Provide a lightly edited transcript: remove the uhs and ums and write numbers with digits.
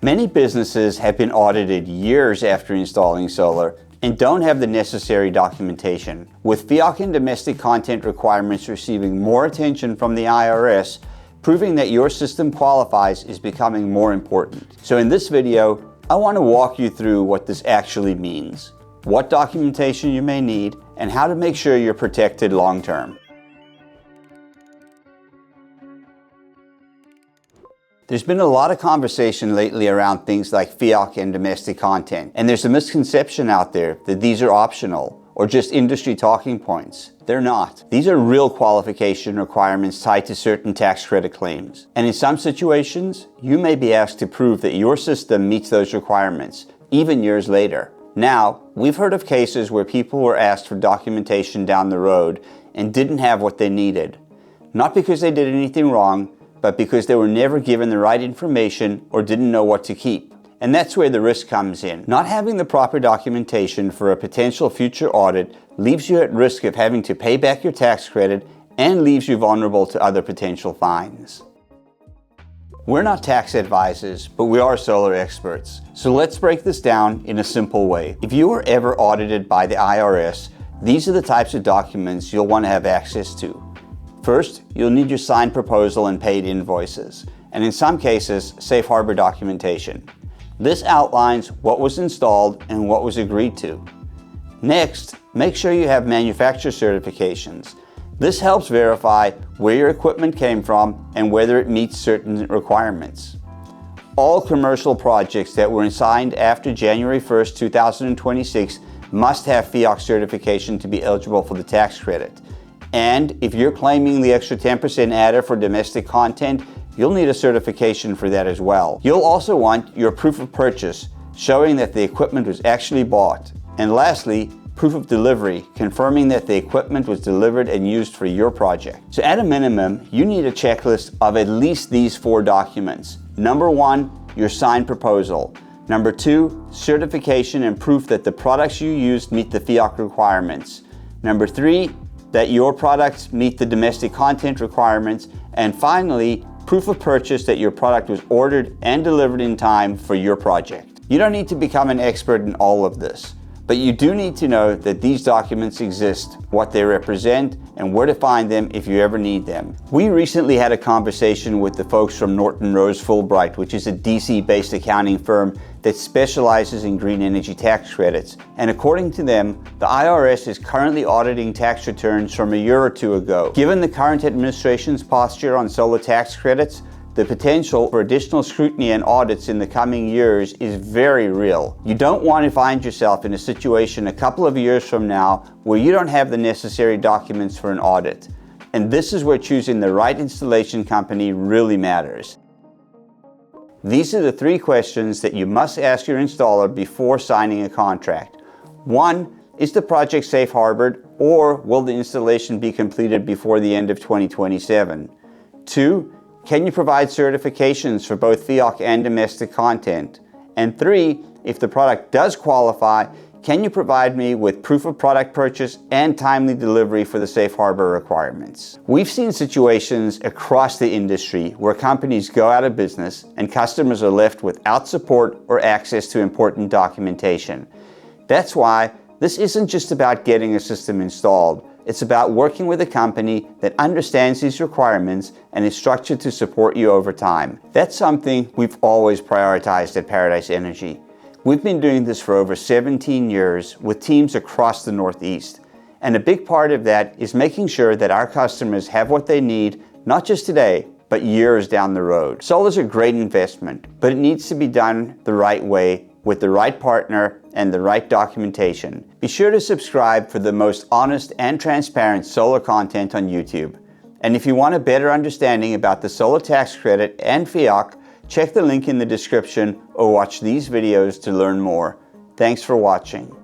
Many businesses have been audited years after installing solar and don't have the necessary documentation. With FEOC and domestic content requirements receiving more attention from the IRS, proving that your system qualifies is becoming more important. So in this video, I want to walk you through what this actually means, what documentation you may need, and how to make sure you're protected long term. There's been a lot of conversation lately around things like FEOC and domestic content, and there's a misconception out there that these are optional or just industry talking points. They're not. These are real qualification requirements tied to certain tax credit claims. And in some situations, you may be asked to prove that your system meets those requirements, even years later. Now, we've heard of cases where people were asked for documentation down the road and didn't have what they needed. Not because they did anything wrong, but because they were never given the right information or didn't know what to keep. And that's where the risk comes in. Not having the proper documentation for a potential future audit leaves you at risk of having to pay back your tax credit and leaves you vulnerable to other potential fines. We're not tax advisors, but we are solar experts. So let's break this down in a simple way. If you were ever audited by the IRS, these are the types of documents you'll want to have access to. First, you'll need your signed proposal and paid invoices, and in some cases, safe harbor documentation. This outlines what was installed and what was agreed to. Next, make sure you have manufacturer certifications. This helps verify where your equipment came from and whether it meets certain requirements. All commercial projects that were signed after January 1st, 2026 must have FEOC certification to be eligible for the tax credit. And if you're claiming the extra 10% adder for domestic content, you'll need a certification for that as well. You'll also want your proof of purchase, showing that the equipment was actually bought. And lastly, proof of delivery, confirming that the equipment was delivered and used for your project. So at a minimum, you need a checklist of at least these 4 documents. Number 1, your signed proposal. Number 2, certification and proof that the products you used meet the FEOC requirements. Number 3, that your products meet the domestic content requirements. And finally, proof of purchase that your product was ordered and delivered in time for your project. You don't need to become an expert in all of this, but you do need to know that these documents exist, what they represent, and where to find them if you ever need them. We recently had a conversation with the folks from Norton Rose Fulbright, which is a DC-based accounting firm that specializes in green energy tax credits. And according to them, the IRS is currently auditing tax returns from a year or 2 ago. Given the current administration's posture on solar tax credits, the potential for additional scrutiny and audits in the coming years is very real. You don't want to find yourself in a situation a couple of years from now where you don't have the necessary documents for an audit. And this is where choosing the right installation company really matters. These are the 3 questions that you must ask your installer before signing a contract. 1, is the project safe harbored, or will the installation be completed before the end of 2027? 2, can you provide certifications for both FEOC and domestic content? And 3, if the product does qualify, can you provide me with proof of product purchase and timely delivery for the safe harbor requirements? We've seen situations across the industry where companies go out of business and customers are left without support or access to important documentation. That's why this isn't just about getting a system installed. It's about working with a company that understands these requirements and is structured to support you over time. That's something we've always prioritized at Paradise Energy. We've been doing this for over 17 years with teams across the Northeast. And a big part of that is making sure that our customers have what they need, not just today, but years down the road. Solar's a great investment, but it needs to be done the right way with the right partner and the right documentation. Be sure to subscribe for the most honest and transparent solar content on YouTube. And if you want a better understanding about the solar tax credit and FEOC, check the link in the description or watch these videos to learn more. Thanks for watching.